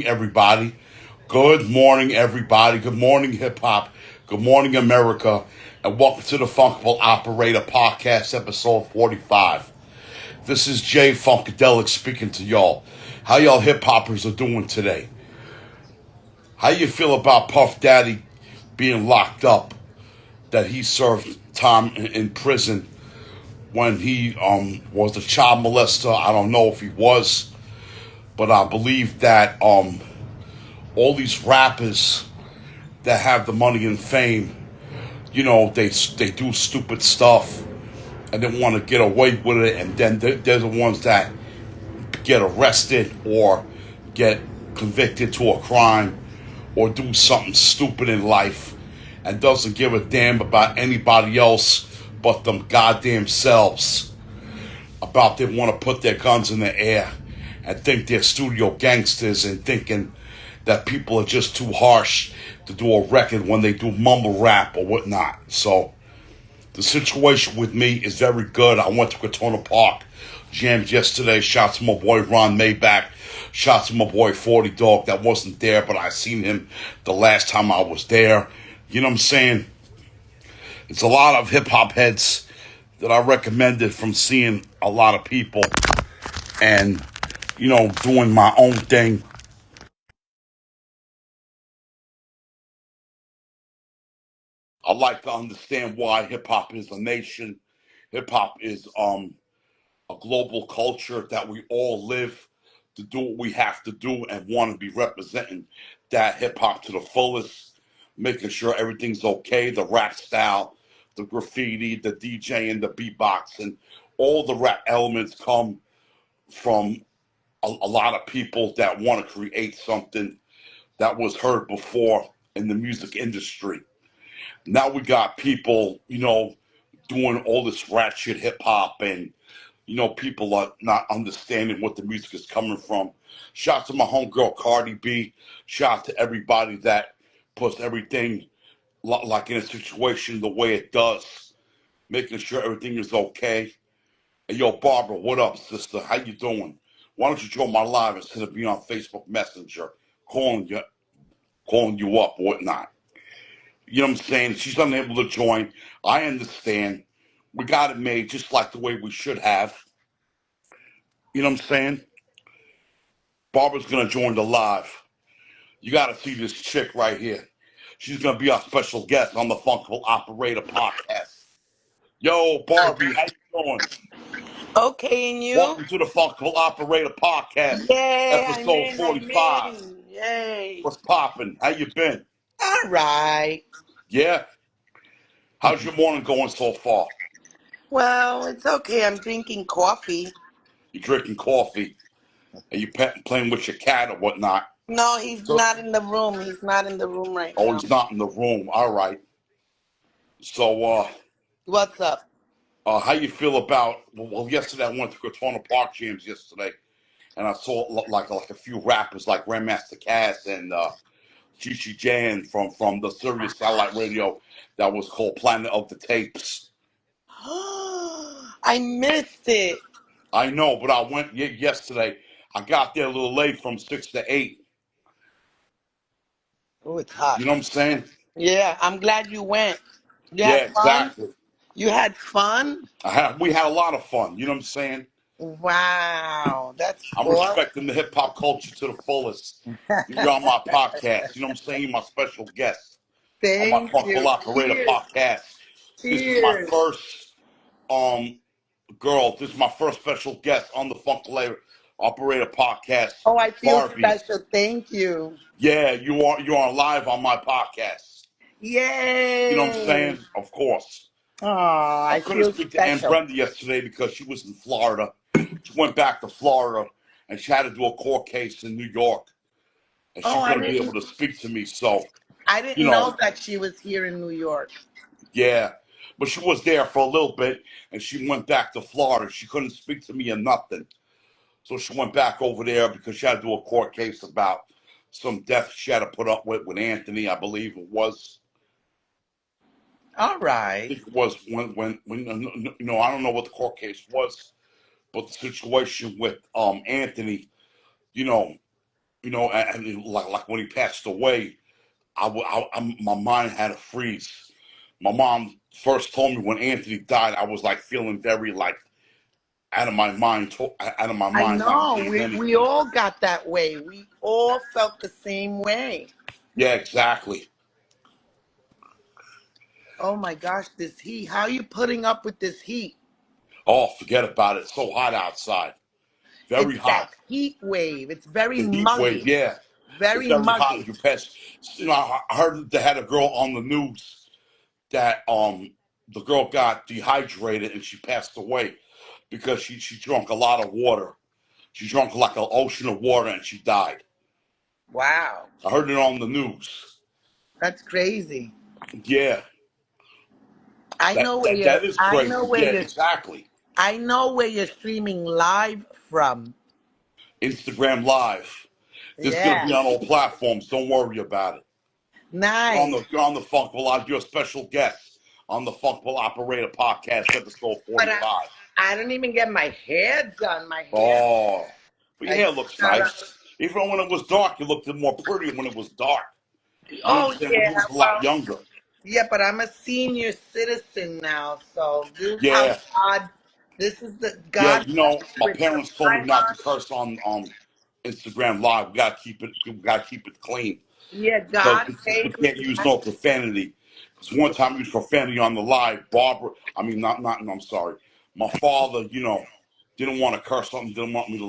Everybody. Good morning, everybody. Good morning, hip hop. Good morning, America. And welcome to the Funkable Operator Podcast, episode 45. This is Jay Funkadelic speaking to y'all. How y'all hip hoppers are doing today? How you feel about Puff Daddy being locked up? That he served time in prison when he was a child molester. I don't know if he was, but I believe that all these rappers that have the money and fame, they do stupid stuff and they want to get away with it, and then they're the ones that get arrested or get convicted to a crime or do something stupid in life and doesn't give a damn about anybody else but them goddamn selves. About they want to put their guns in the air and think they're studio gangsters and thinking that people are just too harsh to do a record when they do mumble rap or whatnot. So the situation with me is very good. I went to Katona Park, jammed yesterday. Shout to my boy Ron Maybach. Shout to my boy 40 Dog that wasn't there, but I seen him the last time I was there. You know what I'm saying? It's a lot of hip hop heads that I recommended from seeing a lot of people and, doing my own thing. I like to understand why hip hop is a nation. Hip hop is a global culture that we all live to do what we have to do and want to be representing that hip hop to the fullest, making sure everything's okay. The rap style, the graffiti, the DJ, and the beatbox, and all the rap elements come from a lot of people that want to create something that was heard before in the music industry. Now we got people, doing all this ratchet hip hop, and people are not understanding what the music is coming from. Shout out to my homegirl Cardi B. Shout out to everybody that puts everything like in a situation the way it does, making sure everything is okay. And yo, Barbara, what up, sister? How you doing? Why don't you join my live instead of being on Facebook Messenger, calling you up or whatnot? You know what I'm saying? She's unable to join. I understand. We got it made just like the way we should have. You know what I'm saying? Barbara's gonna join the live. You gotta see this chick right here. She's gonna be our special guest on the Funkable Operator Podcast. Yo, Barbie, how you doing? Okay, and you? Welcome to the Funkable Operator Podcast, Yay, I'm episode in, I'm 45. in. Yay. What's poppin'? How you been? All right. Yeah? How's your morning going so far? Well, it's okay. I'm drinking coffee. You drinking coffee and you playing with your cat or whatnot. No, he's So, not in the room. He's not in the room right oh, now. he's not in the room. All right. So, What's up? how you feel about? Well, yesterday I went to Katona Park Jams yesterday, and I saw like a few rappers like Grandmaster Cass and Gigi Jan from the Sirius Satellite Radio that was called Planet of the Tapes. I missed it. I know, but I went yesterday. I got there a little late from 6 to 8. Oh, it's hot. You know what I'm saying? Yeah, I'm glad you went. You Yeah, had fun? exactly. You had fun? We had a lot of fun. You know what I'm saying? Wow, that's I'm respecting the hip hop culture to the fullest. You're on my podcast. You know what I'm saying? You're my special guest on my Thank Funkable you. Operator Cheers. podcast. This is my Cheers. first This is my first special guest on the Funkable Operator podcast, Oh, I feel Barbie. special. Thank you. Yeah, you are live on my podcast. You know what I'm Yay. saying? Of course. Oh, I I couldn't feel speak to Aunt special. Brenda yesterday because she was in Florida. She went back to Florida and she had to do a court case in New York, and she Oh, couldn't be able to speak to me. So, I you didn't know, know that she was here in New York. yeah. But she was there for a little bit, and she went back to Florida. She couldn't speak to me or nothing. So she went back over there because she had to do a court case about some death she had to put up with Anthony, I believe it was. All I right. think it was when I don't know what the court case was, but the situation with Anthony, you know, and like when he passed away, my mind had a freeze. My mom first told me when Anthony died, I was like feeling very like out of my mind, out of my I mind, not know. seeing We anything. all got that way. We all felt the same way. Yeah, exactly. Oh my gosh, this heat. How are you putting up with this heat? Oh, forget about it. It's so hot outside. Very It's that hot. heat wave. It's very The heat wave, muggy. yeah. It's Very very hot. muggy. You pass. I heard they had a girl on the news that the girl got dehydrated and she passed away because she drank a lot of water. She drank like an ocean of water and she died. Wow. I heard it on the news. That's crazy. Yeah, I that know where that, you're that is I know crazy. where Yeah, you're exactly. I know where you're streaming live from. Instagram Live. This is gonna Yeah. be on all platforms. Don't worry about it. Nice. You're on the Funkable Live. You're a special guest on the Funkable Operator Podcast, episode But 45. I don't even get my hair done. My hair. Oh, but your I hair just looks got a. nice. Even when it was dark, you looked more pretty when it was dark. You Oh understand? When yeah. you was a lot Well, younger. yeah, but I'm a senior citizen now, so this is how Yeah, God. This is the yeah. God My with the parents told me not to primer. curse on Instagram Live. We gotta keep it clean Yeah, because God we gave me can't use that. no profanity. Because one time I used profanity on the live, Barbara. I mean, not. No, I'm sorry. My father, didn't want to curse something. Didn't want me to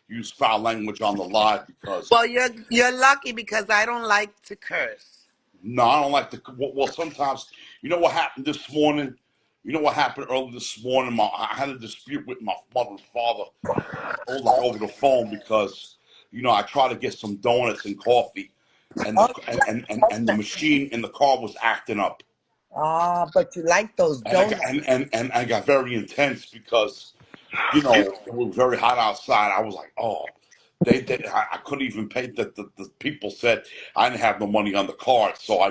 use foul language on the live because Well, you're lucky because I don't like to curse. no, I don't like the. Well, sometimes you know what happened this morning. You know what happened early this morning. I had a dispute with my mother and father, like over the phone because I tried to get some donuts and coffee, and Oh, the you like and the donuts. machine in the car was acting up, Ah, but you like those and I got, donuts. and I got very intense because it was very hot outside. I was like, oh. I couldn't even pay. The people said I didn't have no money on the card, so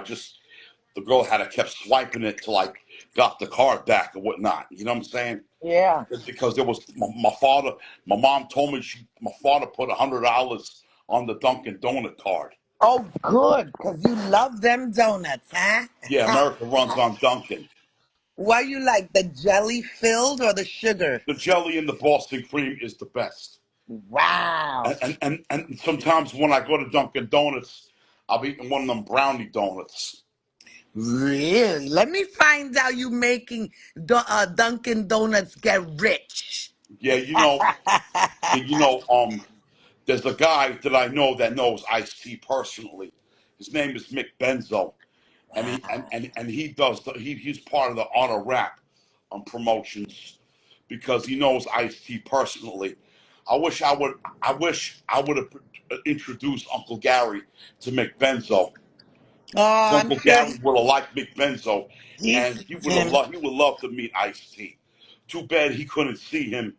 the girl had to kept swiping it till I got the card back or whatnot. You know what I'm saying? Yeah. Because there was my father. My mom told me my father put $100 on the Dunkin' Donut card. Oh, good, because you love them donuts, huh? Yeah, America runs on Dunkin'. What you like, the jelly filled or the sugar? The jelly and the Boston cream is the best. Wow. And sometimes when I go to Dunkin' Donuts, I'll be eating one of them brownie donuts. Really? Let me find out you making Dunkin' Donuts get rich. Yeah, you know, there's a guy that I know that knows Ice-T personally. His name is Mick Benzo, and he does he's part of the Honor Rap promotions because he knows Ice-T personally. I wish I would have introduced Uncle Gary to Mick Benzo. Oh, I'm Uncle sure Gary would have liked Mick Benzo, he and sees him. he would love to meet Ice-T. Too bad he couldn't see him,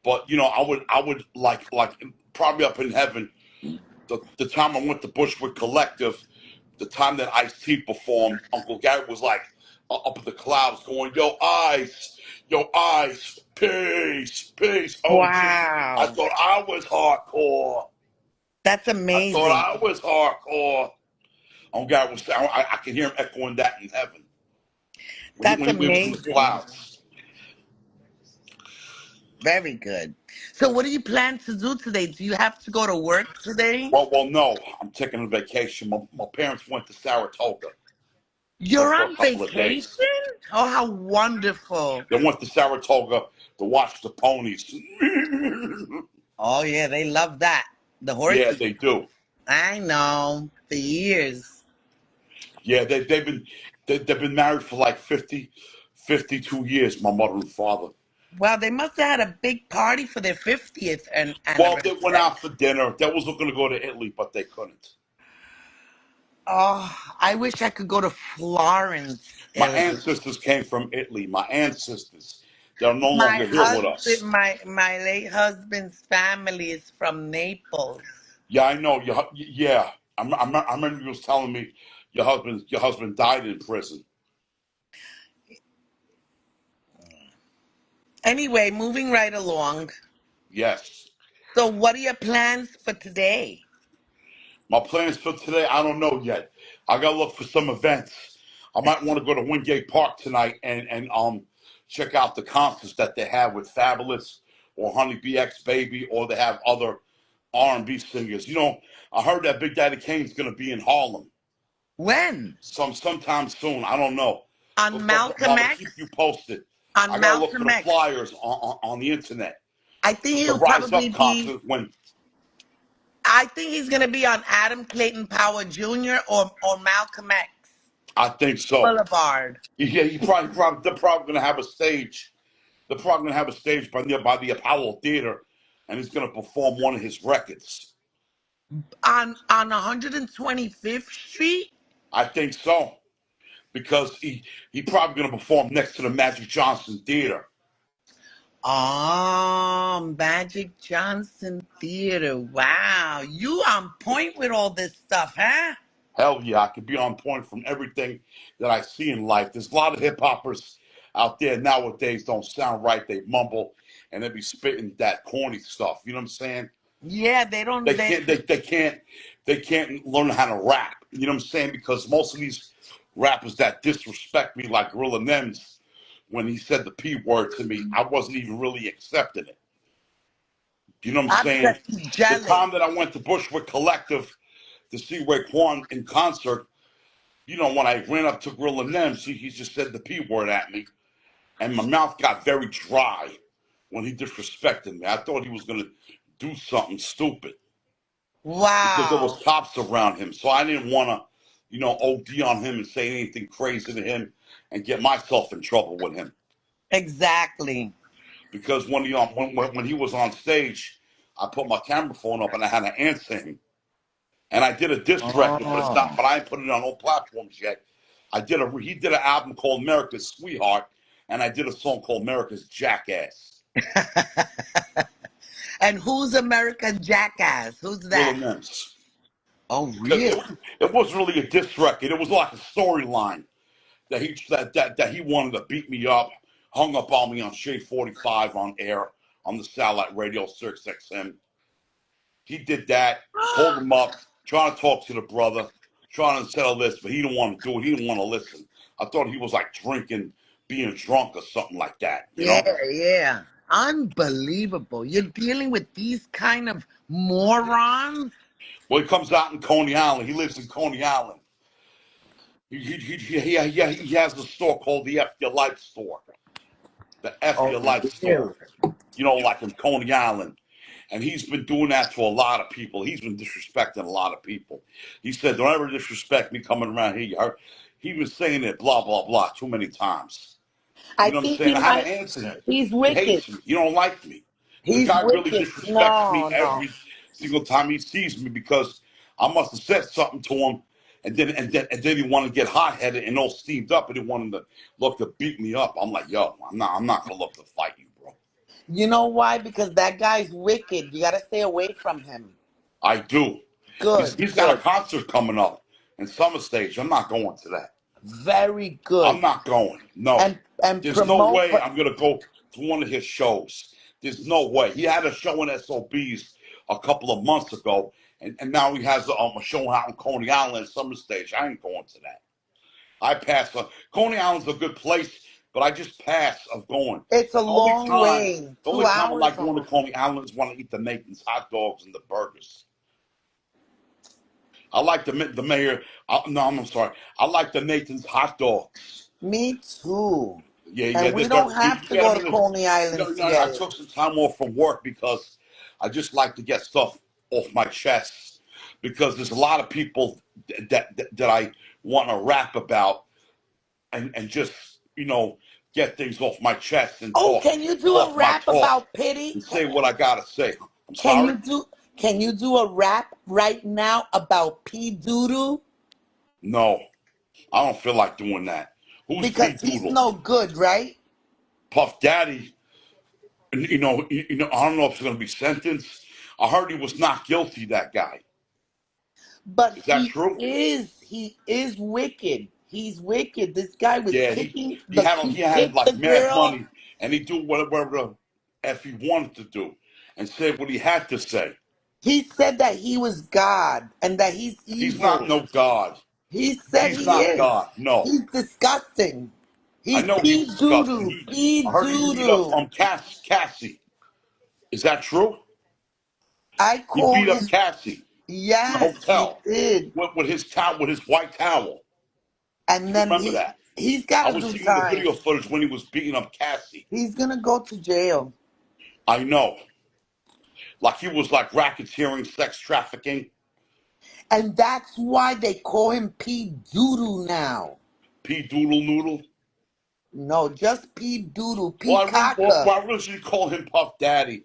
but I would like probably up in heaven. The time I went to Bushwick Collective, the time that Ice-T performed, Uncle Gary was like up in the clouds going, yo, Ice, peace, peace. Oh, gee, I Wow. thought I was hardcore. That's I thought amazing. I was hardcore. Uncle Gary was, I can hear him echoing that in heaven That's when he was in the amazing. clouds. Very good. So what do you plan to do today? Do you have to go to work today? No, I'm taking a vacation. My parents went to Saratoga You're for a on couple of vacation? days. Oh, how wonderful. They went to Saratoga to watch the ponies. Oh, yeah, they love that. The Yeah, horses. they do. I know. For years. Yeah, they've been married for like 52 years. My mother and father. Well, they must have had a big party for their 50th Well, they went anniversary. out for dinner. They was looking to go to Italy, but they couldn't. Oh, I wish I could go to Florence, My Italy. ancestors came from Italy. My ancestors. They're no My longer here with husband, us. my late husband's family is from Naples. Yeah, I know. Yeah, I remember you was telling me your husband died in prison. Anyway, moving right along. Yes. So, what are your plans for today? My plans for today, I don't know yet. I gotta look for some events. I might want to go to Wingate Park tonight and check out the concerts that they have with Fabulous or Honey BX Baby, or they have other R&B singers. I heard that Big Daddy Kane's gonna be in Harlem When? sometime soon. I don't know, On but Malcolm I'm gonna keep X? you posted. I On gotta look for Malcolm the X. flyers on the internet. I think The he'll Rise probably Up be, concert when I think he's going to be on Adam Clayton Power Jr. or Malcolm X I think so. Boulevard. Yeah, they're probably gonna have a stage. They're probably gonna have a stage by the Apollo Theater, and he's gonna perform one of his records. On 125th Street? I think so because he probably gonna perform next to the Magic Johnson Theater. Oh, Magic Johnson Theater. Wow. You on point with all this stuff, huh? Hell yeah, I could be on point from everything that I see in life. There's a lot of hip hoppers out there nowadays don't sound right. They mumble and they be spitting that corny stuff. You know what I'm saying? Yeah, they They don't, can't they can't learn how to rap. You know what I'm saying? Because most of these rappers that disrespect me, like Gorilla Nems, when he said the P word to me, I wasn't even really accepting it. You know what I'm because saying? he's The jealous. time that I went to Bushwick Collective to see Raekwon in concert, when I ran up to Gorilla Nems, he just said the P word at me, and my mouth got very dry when he disrespected me. I thought he was gonna do something stupid, because there was Wow. cops around him. So I didn't want to, OD on him and say anything crazy to him and get myself in trouble with him. Exactly. Because when he was on stage, I put my camera phone up and I had to answer him. And I did a diss record, but it's not. Oh. But I ain't put it on all platforms yet. He did an album called America's Sweetheart, and I did a song called America's Jackass. And who's America's Jackass? Who's Gorilla that? Nems. Oh, Because really? it was really a diss record. It was like a storyline that he wanted to beat me up, hung up on me on Shade 45 on air on the satellite radio Sirius XM. He did that, called him up, trying to talk to the brother, trying to settle this, but he didn't want to do it. He didn't want to listen. I thought he was like drinking, being drunk or something like that, you Yeah, know? yeah. Unbelievable. You're dealing with these kind of morons? Well, he comes out in Coney Island. He lives in Coney Island. He has a store called the F Your Life store. The F Oh, Your Life really? store. Like in Coney Island. And he's been doing that to a lot of people. He's been disrespecting a lot of people. He said, "Don't ever disrespect me coming around here." You heard? He was saying it, blah, blah, blah, too many times. I You know what I'm think saying? he I had to might. answer him. He's He wicked. hates me. He don't like me. The He's guy really wicked. disrespects me No, no. every single time he sees me because I must have said something to him, and then he wanted to get hot headed and all steamed up, and he wanted to look to beat me up. I'm like, yo, I'm not gonna look to fight you, bro. You know why? Because that guy's wicked. You got to stay away from him. I do. He's Good, he's got a good. concert coming up in Summer Stage. I'm not going to that. Very I'm good. not going. No. And There's no promote. way I'm gonna go to one of his shows. There's no way. He had a show in SOBs a couple of months ago, and now he has a show out in Coney Island Summer Stage. I ain't going to that. I pass on. Coney Island's a good place, but I just pass of going. It's a The only long time way. the Two only time I hours like going to almost. Coney Island is when I eat the Nathan's hot dogs and the burgers. I like the mayor. No, I'm sorry. I like the Nathan's hot dogs. Me too. Yeah, yeah. And we don't You have to get go them to in the, Coney Islands I together. took some time off from work because I just like to get stuff off my chest. Because there's a lot of people that I want to rap about and just get things off my chest and Oh, talk can you do a talk my rap talk about pity? and say what I gotta say. I'm Can sorry. you do can you do a rap right now about P Doodoo? No, I don't feel like doing that. Who's P Because he's Doodle? no good, right? Puff Daddy. I don't know if he's going to be sentenced. I heard he was not guilty. That guy. But Is that true? he is wicked. He's wicked. This guy was Yeah, kicking he he had kicked the like mad girl. money, and he do whatever the f he wanted to do, and say what he had to say. He said that he was God and that he's He's not evil. no God. He said He's he not is. God. No. He's disgusting. I He's know he's P disgusting. doodoo. He P I heard he beat up doodoo. Cassie. Is that true? I He call beat up him. Cassie in the Yes, he hotel did. with his towel, with his white towel. And Do you then remember that? he's got I to was do seeing the time. video footage when he was beating up Cassie. He's gonna go to jail, I know. Like he was like racketeering, sex trafficking, and that's why they call him P doodoo now. P Doodle Noodle. No, just P doodoo, Well, P caca. I originally called him Puff Daddy,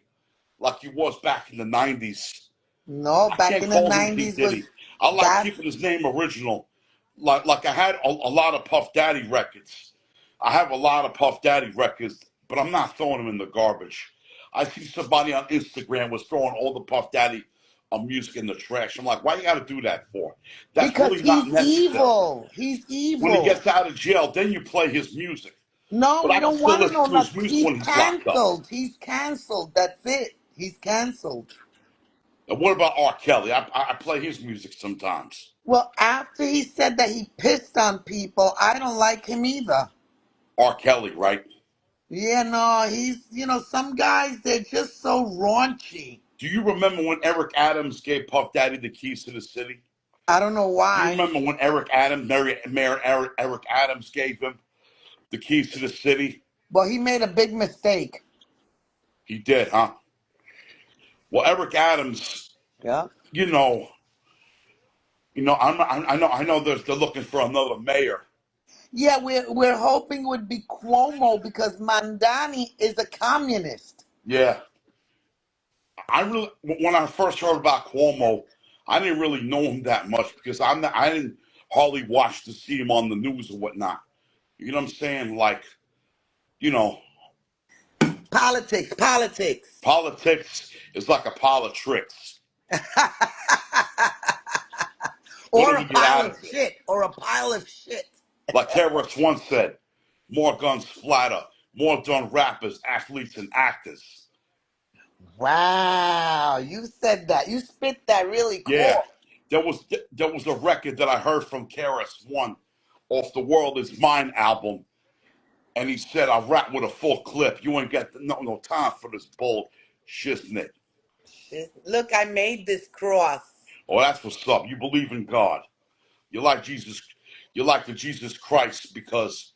like he was back in the 90s. No, I back can't in the call him P '90s was Diddy. I like that's keeping his name original. Like I had a lot of Puff Daddy records. I have a lot of Puff Daddy records, but I'm not throwing them in the garbage. I see somebody on Instagram was throwing all the Puff Daddy music in the trash. I'm like, why you got to do that for? That's because really not he's necessary. evil. He's When he evil. gets out of jail, then you play his music. No, But we I can don't still want to listen know to his nothing. music He's when he's locked up. canceled. He's canceled. That's it. He's canceled. And what about R. Kelly? I play his music sometimes. Well, after he said that he pissed on people, I don't like him either. R. Kelly, right? Yeah, no, some guys, they're just so raunchy. Do you remember when Eric Adams gave Puff Daddy the keys to the city? I don't know Do you why. remember when Mayor Eric Adams gave him the keys to the city? But he made a big mistake. He did, huh? Well, Eric Adams, Yeah. you know, I know. They're looking for another mayor. Yeah, we're hoping it would be Cuomo because Mandani is a communist. Yeah, when I first heard about Cuomo, I didn't really know him that much because I didn't hardly watch to see him on the news or whatnot. You know what I'm saying? Like, you know, Politics, politics. politics is like a pile of tricks. What do Or a we get pile out of of it? shit. Or a pile of shit. Like Terrence once said, more guns splatter, more done rappers, athletes, and actors. Wow, you said that. You spit that really Yeah, cool. there was a record that I heard from KRS One off the World Is Mine album, and he said, "I rap with a full clip. You ain't got no time for this bull shiznit." Look, I made this cross. Oh, that's what's up. You believe in God. You like Jesus. You like the Jesus Christ because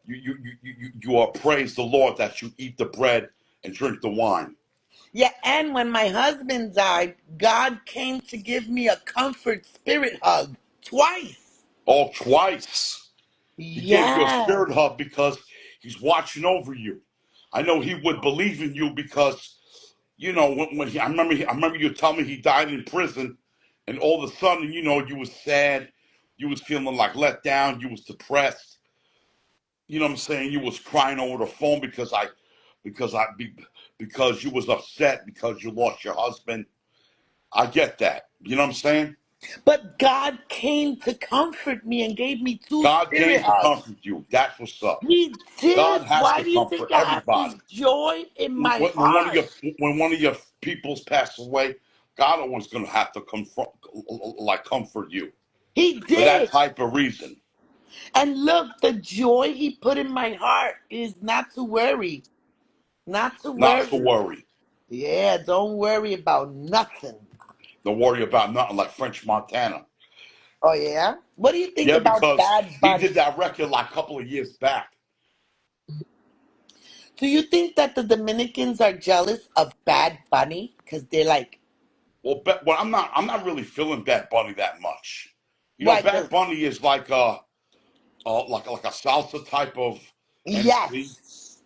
you are praise the Lord that you eat the bread and drink the wine. Yeah, and when my husband died, God came to give me a comfort spirit hug twice. Oh, twice. He gave you a Yes. spirit hug because he's watching over you. I know he would believe in you because I remember you telling me he died in prison, and all of a sudden you was sad, you was feeling like let down, you was depressed. You know what I'm saying? You was crying over the phone because I be, because you was upset because you lost your husband. I get that. You know what I'm saying? But God came to comfort me and gave me two God spirit came to hugs. comfort you. That's what's up. He God did. has Why to do you comfort think I have this everybody. joy in my When one of heart? your peoples pass away, God always going to have to comfort you He for that did. type of reason. And look, the joy he put in my heart is not to worry. Not to Not to worry. worry. Yeah, don't worry about nothing. Don't worry about nothing like French Montana. Oh, yeah? What do you think Yeah, about because Bad he did Bunny? that record like a couple of years back. Do you think that the Dominicans are jealous of Bad Bunny? Because they're like, Well, I'm not really feeling Bad Bunny that much. You know, why? Bad Bunny is like like a salsa type of MC. Yes.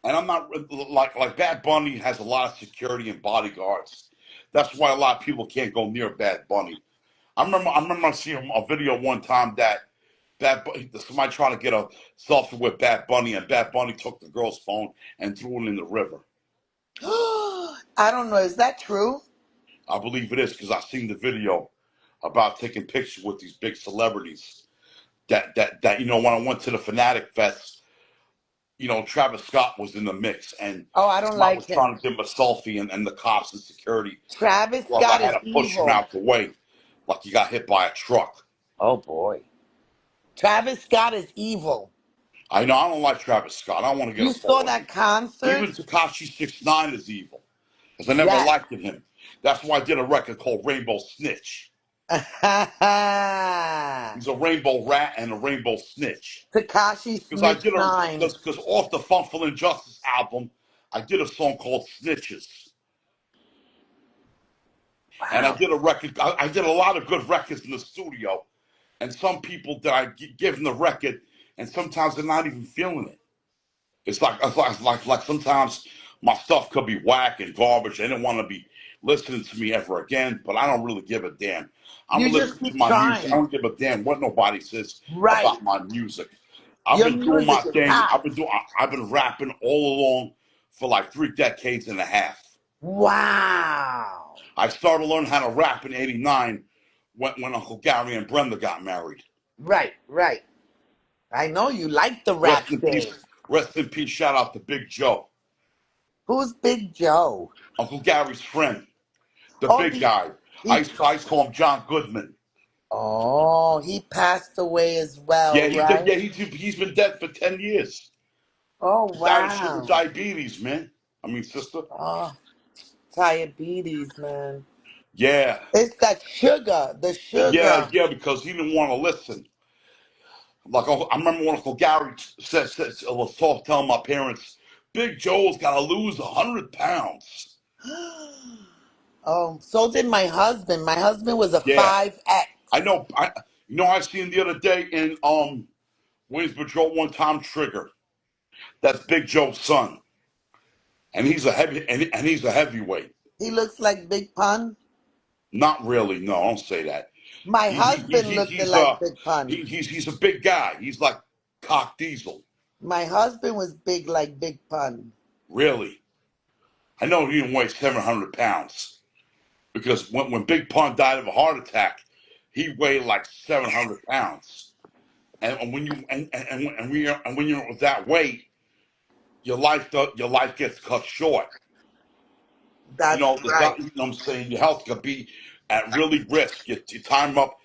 And I'm not like Bad Bunny has a lot of security and bodyguards. That's why a lot of people can't go near Bad Bunny. I remember seeing a video one time that somebody trying to get a selfie with Bad Bunny, and Bad Bunny took the girl's phone and threw it in the river. I don't know. Is that true? I believe it is because I seen the video about taking pictures with these big celebrities. That when I went to the Fanatic Fest, Travis Scott was in the mix, and Oh, I don't I was like trying him. to give him a selfie, and the cops and security, Travis well, I Scott had is to push him evil. out the way, like he got hit by a truck. Oh boy. Travis Scott is evil. I know I don't like Travis Scott. I don't want to get a You photo saw with him. that concert? Even Takashi 6ix9ine is evil, because I never Yes. liked him. That's why I did a record called Rainbow Snitch. He's a rainbow rat and a rainbow snitch. Takashi Because I Snitch did a 9. because off the Funkful Injustice album, I did a song called Snitches. And I Wow. did a record. I did a lot of good records in the studio, and some people that I give them the record, and sometimes they're not even feeling it. It's like sometimes my stuff could be whack and garbage. They didn't want to be listening to me ever again, but I don't really give a damn. I'm You gonna just listen to keep my music. I trying. don't give a damn what nobody says Right. about my music. I've Your been doing music my is thing. hot. I've been rapping all along for like 3 decades and a half. Wow. I started learning how to rap in '89 when Uncle Gary and Brenda got married. Right, right. I know you like the rap Rest in thing. peace. Rest in peace. Shout out to Big Joe, Who's Big Joe? Uncle Gary's friend, the Oh, big guy. I he used to call him John Goodman. oh, he passed away as Yeah, well, he did. right? Yeah, he's been dead for 10 years. Oh, He died of sugar wow. diabetes, man. I mean, sister. Oh, diabetes, man. Yeah, It's that sugar, the yeah, sugar. yeah. Because he didn't want to listen. Like I remember when Uncle Gary was telling my parents, Big Joe's got to lose 100 pounds. Oh, so did my husband. My husband was a Yeah, 5X. I know. I seen the other day in Williamsburg one time Trigger. That's Big Joe's son, and he's a heavyweight. He looks like Big Pun. Not really. No, don't say that. My He, husband he, looked he's like Big Pun. he's a big guy. He's like Cock Diesel. My husband was big like Big Pun. Really. I know he didn't weigh 700 pounds because when Big Pun died of a heart attack, he weighed like 700 pounds. And when you and when you're that weight, your life gets cut short. That's right. You know what I'm saying? Your health could be at really risk. You time up,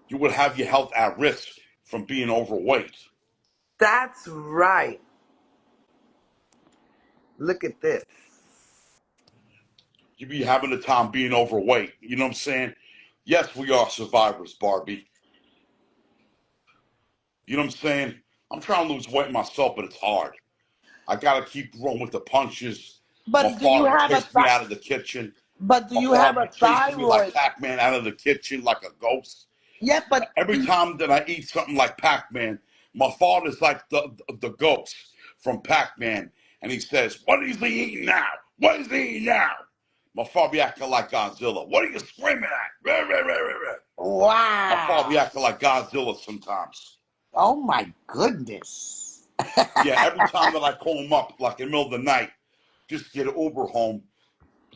you would have your health at risk from being overweight. That's right. Look at this. You be having a time being overweight. You know what I'm saying? Yes, we are survivors, Barbie. You know what I'm saying? I'm trying to lose weight myself, but it's hard. I gotta keep rolling with the punches. My But do you father have a chased me out of the kitchen. but do My you have father a be chasing me like thyroid? Pac-Man out of the kitchen like a ghost. Yeah, but Every time that I eat something like Pac-Man, my father's like the ghost from Pac-Man, and he says, "What is he eating now? What is he eating now?" My father be acting like Godzilla. What are you screaming at? Rah, rah, rah, rah, rah. My father wow. be acting like Godzilla sometimes. Oh my goodness. Yeah, every time that I call him up, like in the middle of the night, just to get an Uber home.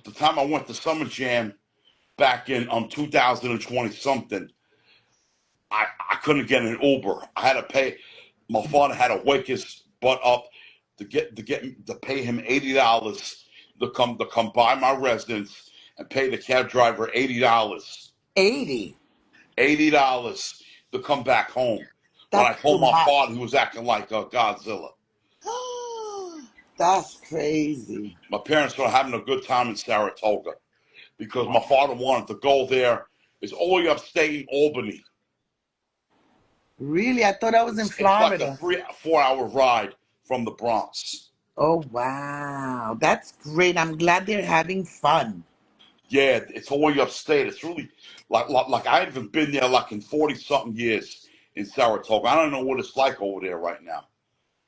The time I went to Summer Jam back in 2020 something, I couldn't get an Uber. I had to pay. My father had to wake his butt up to pay him $80 to come by my residence and pay the cab driver $80. 80. $80 to come back home. When I That's too told my much. father, he was acting like Godzilla. That's crazy. My parents were having a good time in Saratoga because my father wanted to go there. It's all the way upstate in Albany. Really? I thought I was in It's like a Florida. 4 hour ride from the Bronx. Oh wow. That's great. I'm glad they're having fun. Yeah, it's all the way upstate. It's really like I haven't been there like in 40 something years in Saratoga. I don't know what it's like over there right now.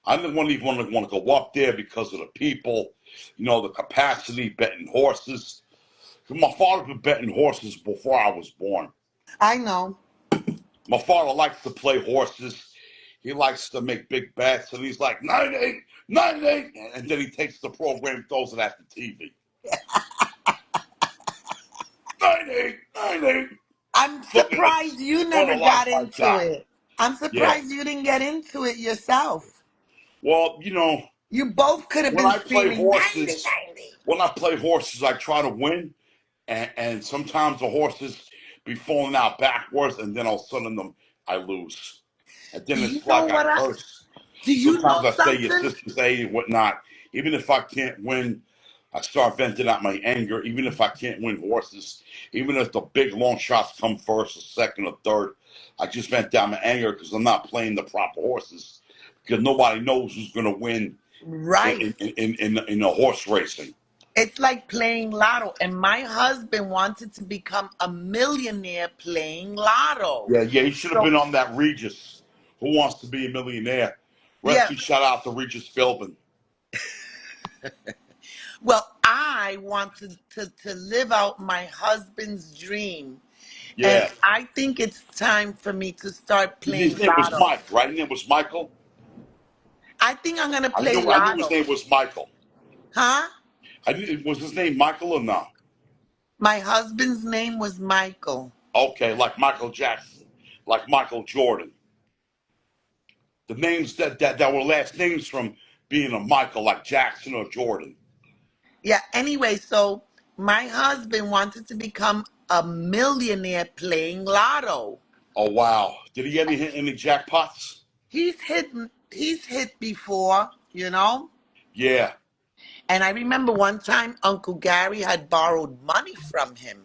I didn't even want to go up there because of the people, the capacity, betting horses. My father been betting horses before I was born. I know. My father likes to play horses. He likes to make big bets, and he's like 98, 98, and then he takes the program, and throws it at the TV. 98, 98. I'm Look at surprised this. you What never a life got I into got. it. I'm Yeah. surprised you didn't get into it yourself. Well, You both could have when been I play screaming 90, horses, 90. I try to win, and sometimes the horses be falling out backwards, and then all of a sudden I lose, and Do then you it's know like I what curse. do you Sometimes know I say your something? sister's A and whatnot. Even if I can't win, I start venting out my anger. Even if I can't win horses, even if the big long shots come first or second or third, I just vent out my anger because I'm not playing the proper horses. Because nobody knows who's going to win Right. in the horse racing. It's like playing lotto. And my husband wanted to become a millionaire playing lotto. Yeah, yeah, he should have So, been on that Regis. Who Wants to Be a Millionaire? yeah. Resnick, shout out to Regis Philbin. Well, I want to live out my husband's dream. And Yeah, I think it's time for me to start his playing name was lotto. Mike, right? His name was Michael. I think I'm going to I play knew his lotto. name was Michael. Huh? I knew, was his name Michael or no? My husband's name was Michael. Okay, like Michael Jackson, like Michael Jordan. The names that were last names from being a Michael, like Jackson or Jordan. Yeah, anyway, so my husband wanted to become a millionaire playing lotto. Oh wow! Did he get any jackpots? He's hit before, you know? Yeah, And I remember one time Uncle Gary had borrowed money from him.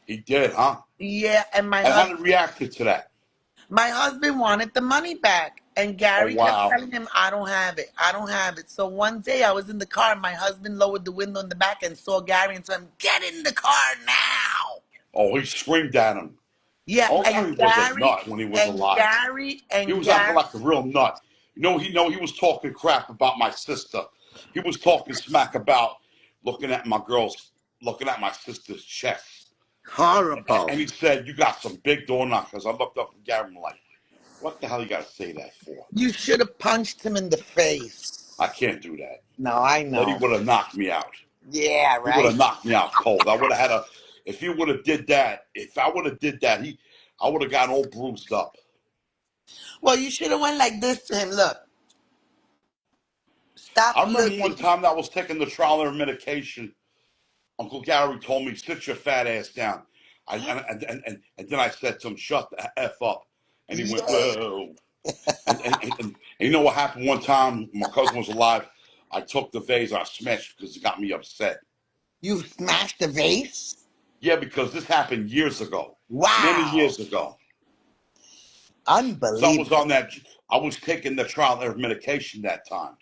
he did, huh? Yeah, and my And how did husband he react to that? my husband wanted the money back. And Oh Gary kept wow! telling him, I don't have it. I don't have it. So one day I was in the car and my husband lowered the window in the back and saw Gary and told him, get in the car now. Oh, he screamed at him. Yeah, Oh, and Gary was a nut when he was alive. He And was acting Gary, like a real nut. He was talking crap about my sister. He was talking smack about looking at my girls, looking at my sister's chest. horrible. And he said, "You got some big door knockers." I looked up at Gary and I'm like, "What the hell you got to say that for?" You should have punched him in the face. I can't do that. No, I Then he know. would have knocked me out. Yeah, He would right. have knocked me out cold. I would have had a. If he would have did that, if I would have did that, I would have gotten all bruised up. Well, you should have went like this to him. Look, stop I remember one looking. time that I was taking the trial and medication. Uncle Gary told me, "Sit your fat ass down." And then I said to him, "Shut the f up," and he went, Yeah. "Whoa." And you know what happened one time? My cousin was alive. I took the vase, I smashed because it got me upset. You smashed the vase? Yeah, because this happened years ago, many Wow. years ago. So I was Unbelievable. on that. I was taking the trial and medication that time,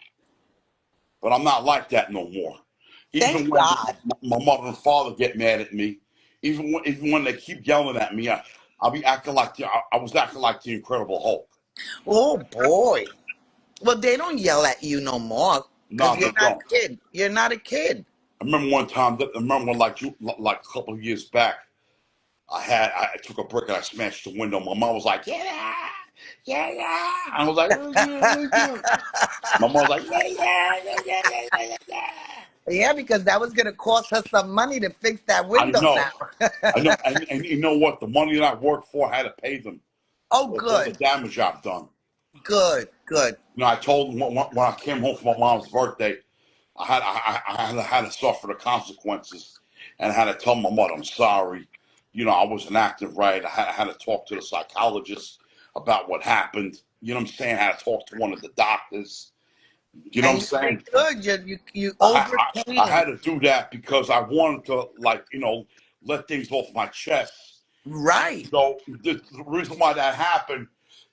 but I'm not like that no more. Even Thank when God. my mother and father get mad at me, even when they keep yelling at me, I'll be acting like I was acting like the Incredible Hulk. Oh, boy. Well, they don't yell at you no more because No, you're they not don't. a kid. You're not a kid. I remember one time. I remember when, like a couple of years back, I took a brick and I smashed the window. My mom was like, "Yeah, yeah, yeah." I was like, "Oh, yeah, oh, yeah." My mom was like, "Yeah, yeah, yeah, yeah, yeah, yeah, yeah." Yeah, because that was going to cost her some money to fix that I window know, now. I know, and you know what? The money that I worked for, I had to pay them Oh, with all the good. damage I've done. Good, good. I told them when I came home for my mom's birthday, I had to suffer the consequences, and I had to tell my mother I'm sorry. I wasn't acting right. I had to talk to the psychologist about what happened. You know what I'm saying? I had to talk to one of the doctors. You know what And I'm you saying? did good. You I had overcame. to do that because I wanted to, like, let things off my chest. Right. So the reason why that happened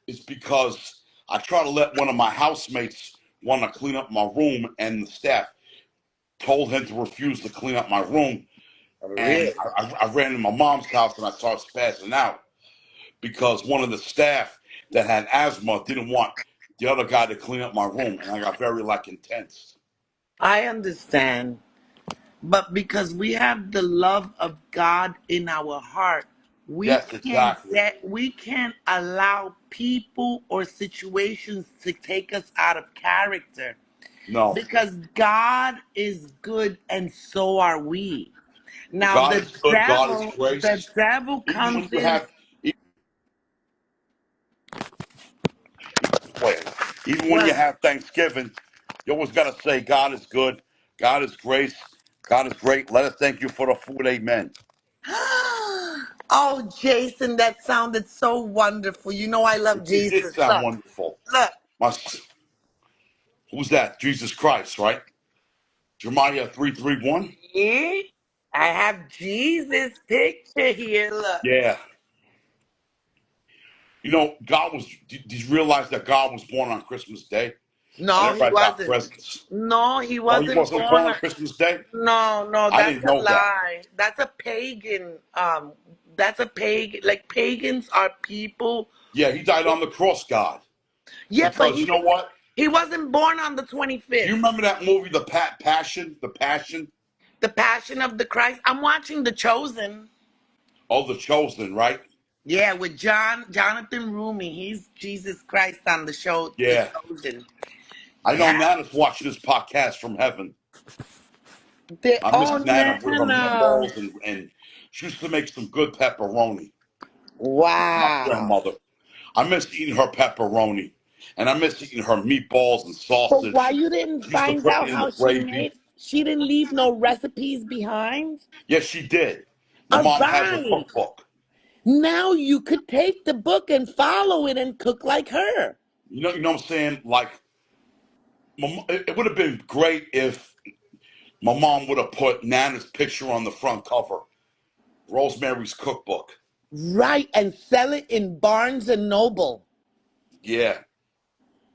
is because I tried to let one of my housemates want to clean up my room, and the staff told him to refuse to clean up my room. And Really? I ran to my mom's house and I started spazzing out because one of the staff that had asthma didn't want the other guy to clean up my room, and I got very like intense. I understand. But because we have the love of God in our heart, Yes, exactly. we can't allow people or situations to take us out of character. No, Because God is good and so are we. Now God is good. God is the grace. devil Even comes when you in. have, even when you Well, have Thanksgiving, You always got to say, God is good, God is grace, God is great. Let us thank you for the food. Amen. Oh, Jason, that sounded so wonderful. You know I love It did Jesus. sound Look, wonderful. look. My, who's that? Jesus Christ, right? Jeremiah 3:31. See? I have Jesus' picture here. Look. Yeah. You know, God was. Did you realize that God was born on Christmas Day, and No, he everybody got wasn't. presents? No, he Oh, he wasn't wasn't born born on on. Christmas Day. No, no, I that's didn't a know that. lie. That's a pagan. That's a pagan. Like pagans are people. Yeah, he died on the cross, God. Yeah, but Because you know what? he wasn't born on the Do you 25th. remember that movie, The Passion? The Passion. The Passion of the Christ. I'm watching The Chosen. Oh, The Chosen, right? Yeah, with Jonathan Rumi. He's Jesus Christ on the show The Yeah. Chosen. I know Yeah. Nana's watching this podcast from heaven. I Oh, miss Nana with her Nana. meatballs, and she used to make some good pepperoni. My Wow. grandmother. I miss eating her pepperoni, and I miss eating her meatballs and But why sausage. you didn't She used to find put out it in the how she gravy. made? She didn't leave no recipes behind. Yes, she did. My All mom has a right. cookbook. Now you could take the book and follow it and cook like her. You know what I'm saying? Like, it would have been great if my mom would have put Nana's picture on the front cover. Rosemary's Cookbook. Right, and sell it in Barnes and Noble. Yeah,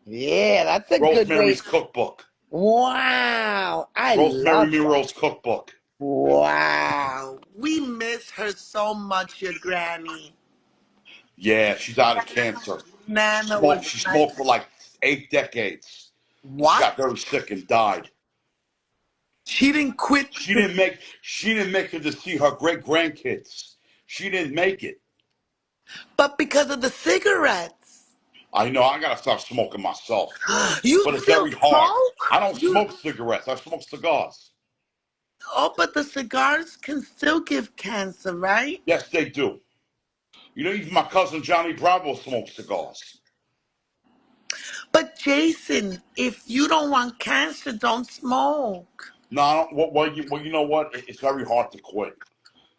Yeah, that's a good way. Rosemary's Cookbook. Wow. I Rosemary love that. Miro's Cookbook. Wow. We miss her so much, your granny. Yeah, she's out of cancer. Nana was She a nice. smoked for like 8 decades, and she What? got very sick and died. She didn't quit the. She didn't make it to see her great grandkids. She didn't make it. But because of the cigarettes. I know I gotta start smoking myself, You but it's still very hard. I smoke? don't You. smoke cigarettes. I smoke cigars. Oh, but the cigars can still give cancer, right? Yes, they do. You know, even my cousin Johnny Bravo smokes cigars. But Jason, if you don't want cancer, don't smoke. No, I don't, well, you know what? It's very hard to quit.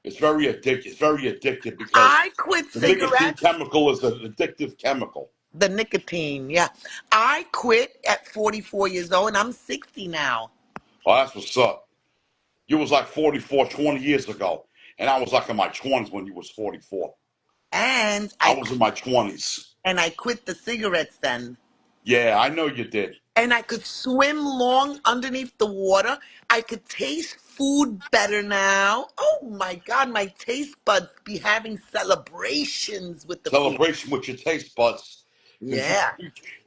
It's very addictive. It's very addictive because I quit the nicotine cigarettes. chemical is an addictive chemical. The nicotine, yeah. I quit at 44 years old and I'm 60 now. Oh, that's what's up. You was like 44 20 years ago, and I was like in my 20s when you was 44. And I was in my 20s. I quit the cigarettes then. Yeah, I know you did. And I could swim long underneath the water. I could taste food better now. Oh my God, my taste buds be having celebrations with the food. Celebration with your taste buds, because Yeah.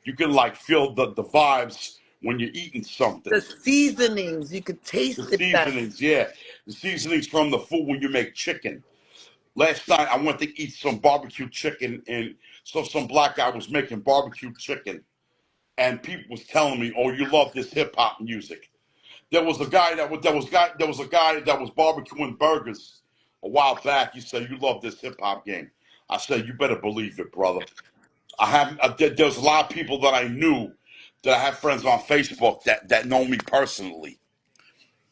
you can like feel the vibes when you're eating something. The seasonings, you could The taste it better. seasonings, yeah, the seasonings from the food when you make chicken. Last night I went to eat some barbecue chicken, and so some black guy was making barbecue chicken, and people was telling me, "Oh, you love this hip hop music." There was a guy that was barbecuing burgers a while back. He said, "You love this hip hop game." I said, "You better believe it, brother." There's a lot of people that I knew that I have friends on Facebook that know me personally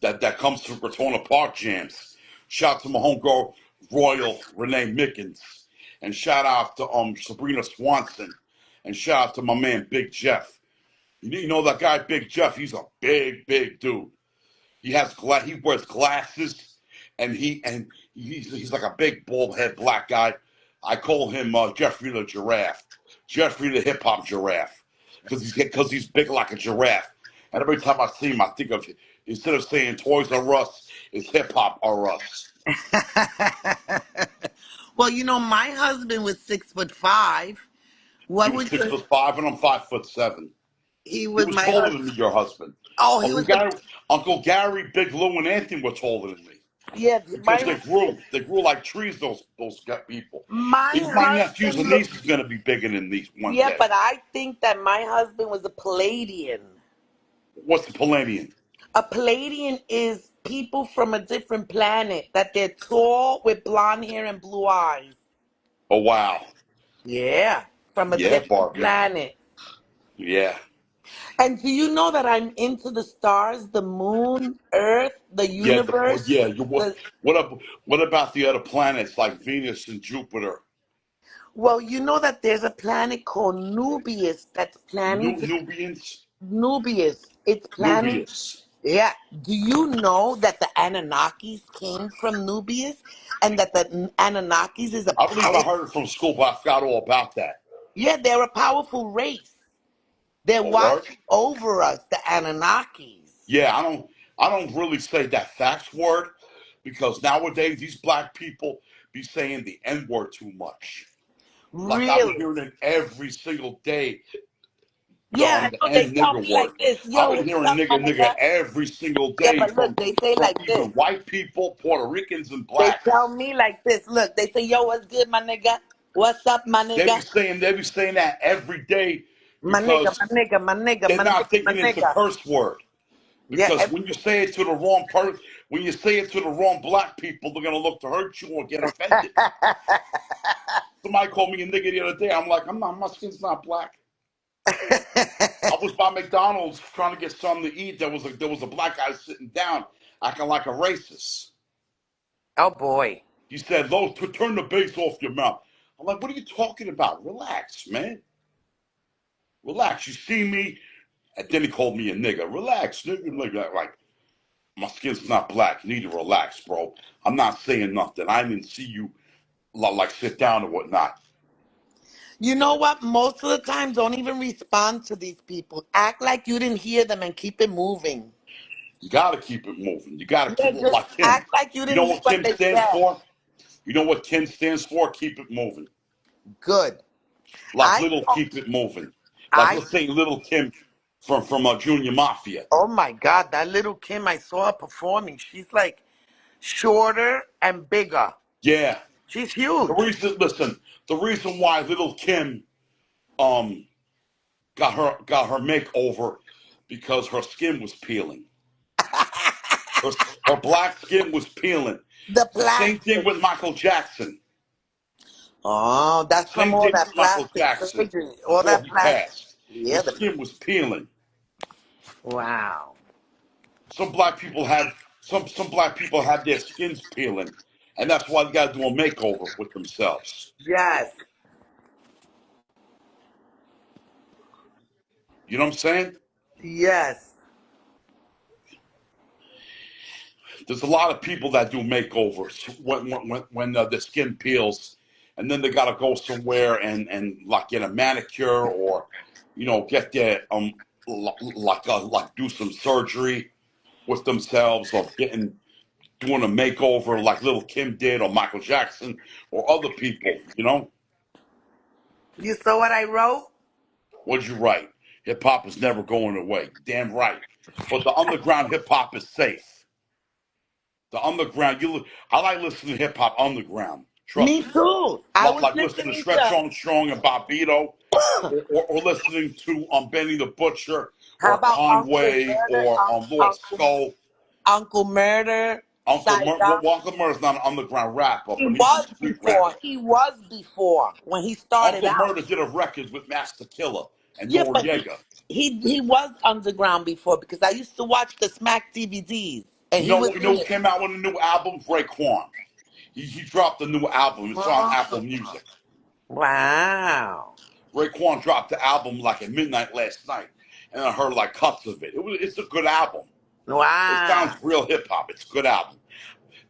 that comes to Ratona Park jams. Shout out to my homegirl Royal Renee Mickens, and shout out to Sabrina Swanson, and shout out to my man Big Jeff. You know that guy Big Jeff? He's a big dude. He wears glasses, and he's like a big bald head black guy. I call him Jeffrey the Giraffe, Jeffrey the hip hop giraffe, because he's big like a giraffe. And every time I see him, I think of, instead of saying Toys R Us, it's Hip Hop R Us. Well, my husband was 6'5". He What was would six you? foot five, and I'm 5'7". He He was was my taller husband. than me, your husband. Oh, he Uncle was the. Gary, Uncle Gary, Big Lou, and Anthony were taller than me. Yeah, Because they grew like trees. Those gut people. my Even my nephews husband and looked. nieces gonna be bigger than these one Yeah, day. but I think that my husband was a Palladian. What's the Palladian? A Palladian is people from a different planet that they're tall with blonde hair and blue eyes. Oh wow, Yeah, from a yeah, different Barbara, planet. yeah. And do you know that I'm into the stars, the moon, Earth, the Yeah, universe? yeah. The What up? What about the other planets like Venus and Jupiter? Well, you know that there's a planet called Nubius that's planning to Nubians, Nubius. It's planning. Nubius. Yeah. Do you know that the Anunnakis came from Nubius and that the Anunnakis is a I believe I power? heard it from school, but I forgot all about that. Yeah, they're a powerful race. They're Oh, word? watching over us, the Anunnakis. Yeah, I don't really say that facts word because nowadays these black people be saying the N word too much. Like I've been Really? hearing it every single day, Yeah, I the know. They N tell nigger me like word. this. I've Yo, been what's hearing up, my nigga nigga nigga? every single Yeah, day but look, they say from like even this. white people, Puerto Ricans, and They blacks. tell me like this. Look, they say, yo, what's good, my nigga? What's up, my nigga? They be saying that every day My nigga, my because nigga, my nigga, they're my not nigga, my thinking it's a nigga. curse word. Yeah, Because when you say it to the wrong person, when you say it to the wrong black people, they're gonna look to hurt you or get offended. Somebody called me a nigga the other day. I'm like, I'm not. My skin's not black. I was by McDonald's trying to get something to eat. There was a black guy sitting down, acting like a racist. oh boy. He said, "Lo, turn the bass off your mouth." I'm like, "What are you talking about? Relax, man. Relax. You see me?" And then he called me a nigga. Relax, nigga. Like my skin's not black. You need to relax, bro. I'm not saying nothing. I didn't see you like sit down or whatnot. You know what? Most of the time, don't even respond to these people. Act like you didn't hear them and keep it moving. You got to keep it moving. You got to Yeah, keep it just like Kim. act like you You didn't know hear what what Kim they stands said. for? You know what Kim stands for? Keep it moving. Good. Like I little saw, keep it moving. Like I let's say little Kim from Junior Mafia. oh my God, that little Kim, I saw her performing. She's like shorter and bigger. Yeah. She's The huge. reason listen, the reason why little Kim um got her makeover because her skin was peeling. Her her black skin was peeling. The Same thing plastic. with Michael Jackson. Oh, that's from Same all thing that with Michael plastic Jackson surgery. All before that he plastic. passed. Yeah, His the skin was peeling. wow. Some black people have their skins peeling, and that's why they got to do a makeover with themselves. Yes. You know what I'm saying? Yes. There's a lot of people that do makeovers when the skin peels, and then they got to go somewhere and like get a manicure or get their like do some surgery with themselves or doing a makeover like little Kim did or Michael Jackson or other people. You saw what I wrote? What'd you write? Hip hop is never going away. Damn right. But the underground hip hop is safe. The underground, I like listening to hip hop underground. Me Trust me. too. I was Like listening to listening Stretch to Armstrong and Bobito, or listening to Benny the Butcher, how or about Uncle Conway, Murder, or Lord Skull. Uncle Murder, Saigon. Uncle Murder's not an underground rapper, He but he's a was street before. rapper. He was before when he started Uncle out. Murder did a record with Master Killer and Yeah, but Noriega. he was underground before because I used to watch the Smack DVDs and You he know was what? You know in who it. came out with a new album? Raekwon. He dropped a new album. It's on Apple Music. Wow. Raekwon dropped the album like at midnight last night, and I heard like cuts of it. It's a good album. It sounds Wow. real hip hop. It's a good album.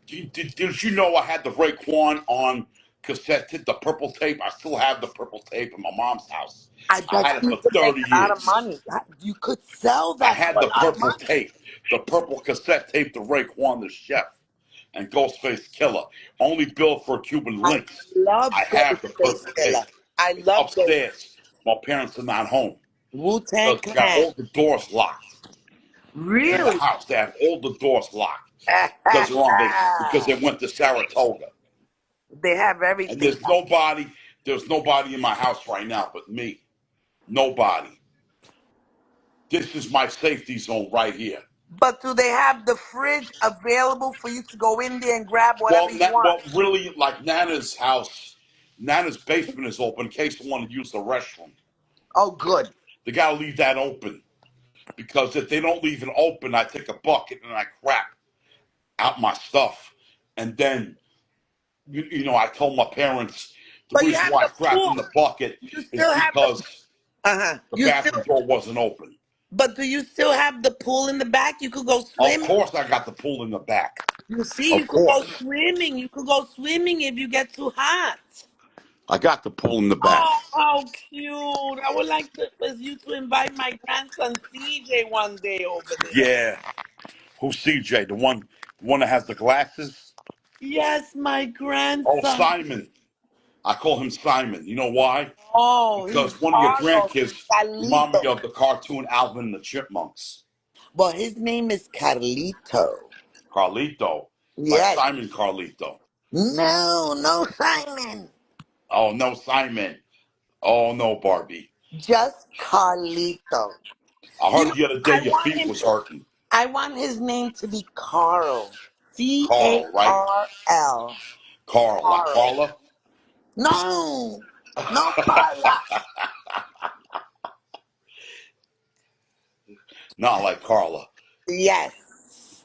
Did you know I had the Raekwon on cassette tape, the purple tape? I still have the purple tape in my mom's house. I I bet had it you for could make 30 a lot of years. money. You could sell I that had for a the lot of purple money. tape, the purple cassette tape to Raekwon the Chef and Ghostface Killer, only billed for Cuban I links. love I have the Ghostface purple Killer. tape. I It's love Ghost upstairs. My parents are not home Wu Tang because they got Clan. all the doors locked in the Really? house. They have all the doors locked because they went to Saratoga. They have And everything. there's nobody in my house right now but me. Nobody. This is my safety zone right here. But do they have the fridge available for you to go in there and grab whatever Well, you want? really, like Nana's house, Nana's basement is open in case you want to use the restroom. Oh, good. They gotta leave that open. because if they don't leave it open, I take a bucket and I crap out my stuff. And then, I told my parents the But you reason have why I the crapped in pool. the bucket You is still have the. because Uh-huh. the You still. bathroom door wasn't open. But do you still have the pool in the back? You could go Of swimming. course, I got the pool in the back. You see, you Of could go course, swimming. You could go swimming if you get too hot. I got the pool in the back. Oh, how cute. I would like for you to invite my grandson CJ one day over there. Yeah. Who's CJ? The one that has the glasses? Yes, my Oh, grandson. Simon. I call him Simon. You know why? Oh, he's Because one of your Carlos. He's grandkids remind me Carlito. of the cartoon Alvin and the Chipmunks. Well, his name is Carlito. Carlito. Like Yes. Simon Carlito. No, no, Simon. Oh, no, Simon. Oh, no, Barbie. Just Carlito. I You heard know, the other day I your want feet him was to. hurting. I want his name to be Carl. C A Carl, right? R L. Carl, like Carl. Carla? No, no, Carla. Not like Carla. Yes.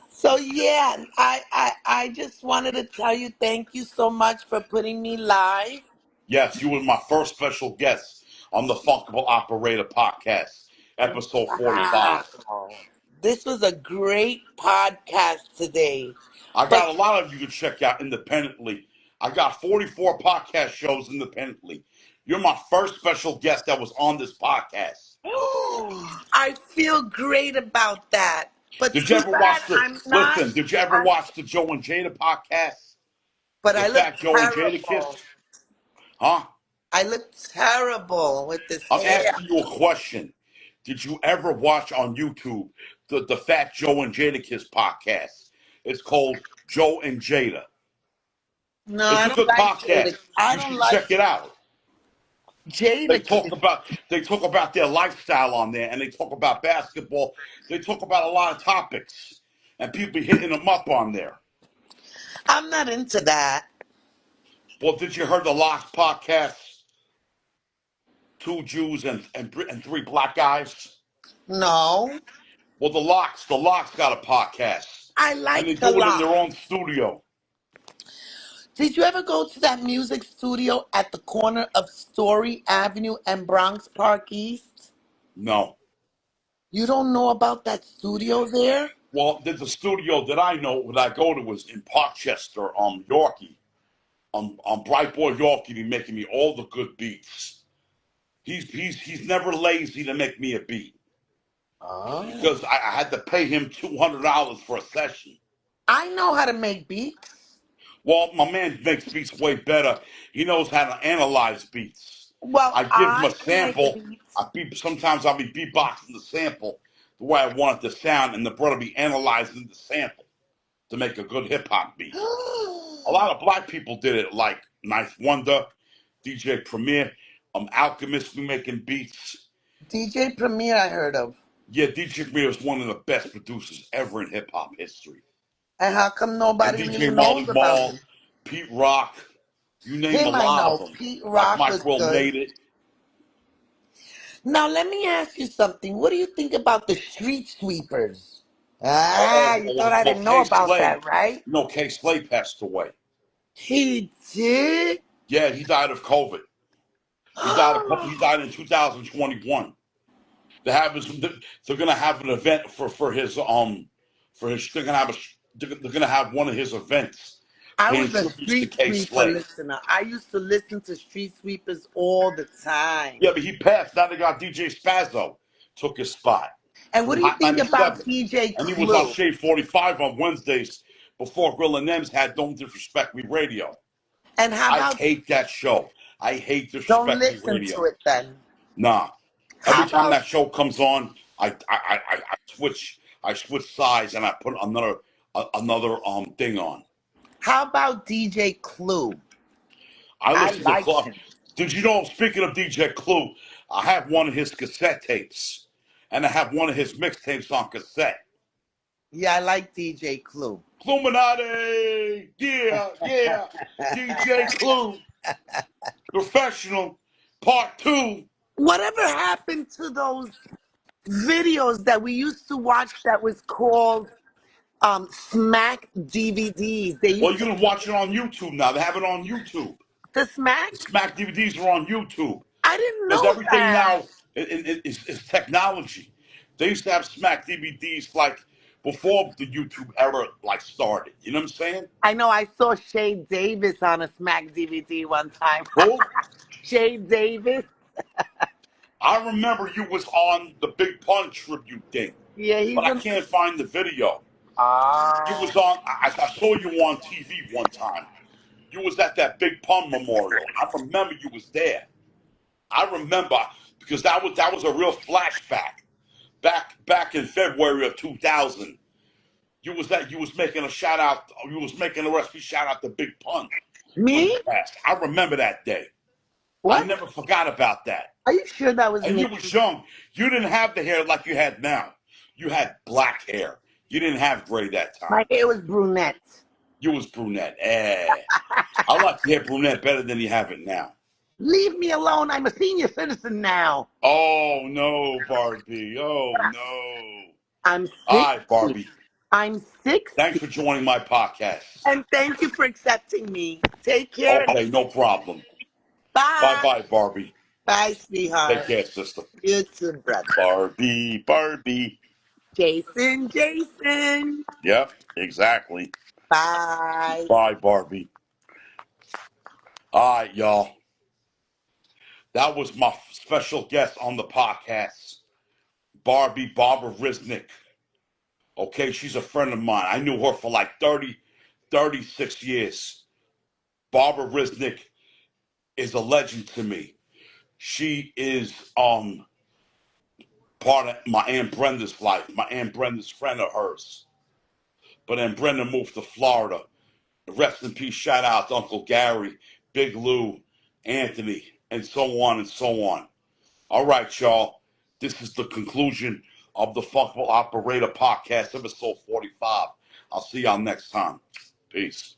So yeah, I just wanted to tell you thank you so much for putting me live. Yes, you were my first special guest on the Funkable Operator podcast, episode 45. Wow. This was a great podcast today. I But got a lot of you to check out independently. I got 44 podcast shows independently. You're my first special guest that was on this podcast. I feel great about that. But Did you too ever bad watch the I'm not. listen? Did you ever I, watch the Joe and Jada podcast? but The I look Fat Joe and Jada terrible. Kiss? Huh? I look terrible with this I'm hair. asking you a question. Did you ever watch on YouTube the Fat Joe and Jada Kiss podcast? It's called Joe and Jada. No, It's I a don't good like podcast. Jada. I You don't should like check it out. They Jada talk Kiss. about they talk about their lifestyle on there, and they talk about basketball. They talk about a lot of topics, and people be hitting them up on there. I'm not into that. Well, did you hear the Locks podcast? Two Jews and three black guys. No, Well, the Locks got a podcast, I and they like the do it in lot. their own studio. Did you ever go to that music studio at the corner of Story Avenue and Bronx Park East? No. You don't know about that studio there? Well, there's a studio that I know that I go to was in Parkchester, Yorkie. Bright Boy Yorkie be making me all the good beats. He's never lazy to make me a beat Oh. because I had to pay him $200 for a session. I know how to make beats. Well, my man makes beats way better. He knows how to analyze beats. Well, I give him a I can make sample. beats. Sometimes I'll be beatboxing the sample the way I want it to sound, and the brother be analyzing the sample to make a good hip hop beat. A lot of black people did it, like Knife Wonder, DJ Premier, Alchemist be making beats. DJ Premier, I heard of. Yeah, DJ Premier is one of the best producers ever in hip hop history. And how come And nobody really DJ Marley knows about Marl, him? Pete Rock, you name a Him, I lot of know. them. Pete Like Rock Mike was Will good. made it. Now, let me ask you something. What do you think about the street sweepers? Oh, Ah, you thought I well, didn't know K about Slay. that, right? K Slay passed away. He did? Yeah, he died of COVID. He died in 2021. They have his, they're gonna have an event they're gonna have they're gonna have one of his events I paying was a tributes to street K sweeper Slay. listener. I used to listen to street sweepers all the time. Yeah, but he passed. Now they got DJ Spazzo took his spot And what from do you Hot think about 97, DJ and he was on Clue? Shade 45 on Wednesdays before Grill and Nems had Don't Disrespect Me Radio. And how I about hate that show. I hate don't Disrespect Me listen Radio. to it then? Nah. Every How time about that show comes on, I switch sides and I put another thing on. DJ Clue? I I listen to liked Club. him. Did you know? Speaking of DJ Clue, I have one of his cassette tapes, and I have one of his mixtapes on cassette. Yeah, I like DJ Clue. Illuminati, yeah, yeah. DJ Clue, Professional, Part 2. Whatever happened to those videos that we used to watch that was called Smack DVDs. They Well, used you to can watch it on YouTube now. They have it on YouTube. the The Smack. Smack DVDs are on YouTube. I didn't Because know everything that. now is technology. They used to have Smack DVDs like before the YouTube era like started. You know what I'm saying? I know I saw Shay Davis on a Smack DVD one time. Who? Shay Davis. I remember you was on the Big Pun tribute thing, Yeah, but he's I a. can't find the video. You Ah. was on. I saw you on TV one time. You was at that Big Pun memorial. I remember you was there. I remember because that was a real flashback. Back in February of 2000, you was making a shout out. You was making a recipe shout out to Big Pun when he Me? passed. I remember that day. I What? never forgot about that. Are you sure that was And me? you was young. You didn't have the hair like you had now. You had black hair. You didn't have gray that time. My hair was brunette. You was brunette. I like the hair brunette better than you have it now. Leave me alone. I'm a senior citizen now. Oh no, Barbie. Oh no. I'm All 60. right, Barbie. I'm Thanks 60. for joining my podcast. And thank you for accepting me. Take care. Okay, no problem. Bye Bye. bye, Barbie. Bye, Take sweetheart. care, sister. You too, brother. Barbie. Jason. Yep, exactly. Bye. Bye, Barbie. All right, y'all. That was my special guest on the podcast, Barbara Resnick. Okay, she's a friend of mine. I knew her for like 36 years. Barbara Resnick is a legend to me. She is part of my Aunt Brenda's life. My Aunt Brenda's friend of hers. But then Brenda moved to Florida. Rest in peace, shout out to Uncle Gary, Big Lou, Anthony, and so on and so on. All right, y'all. This is the conclusion of the Funkable Operator Podcast, episode 45. I'll see y'all next time. Peace.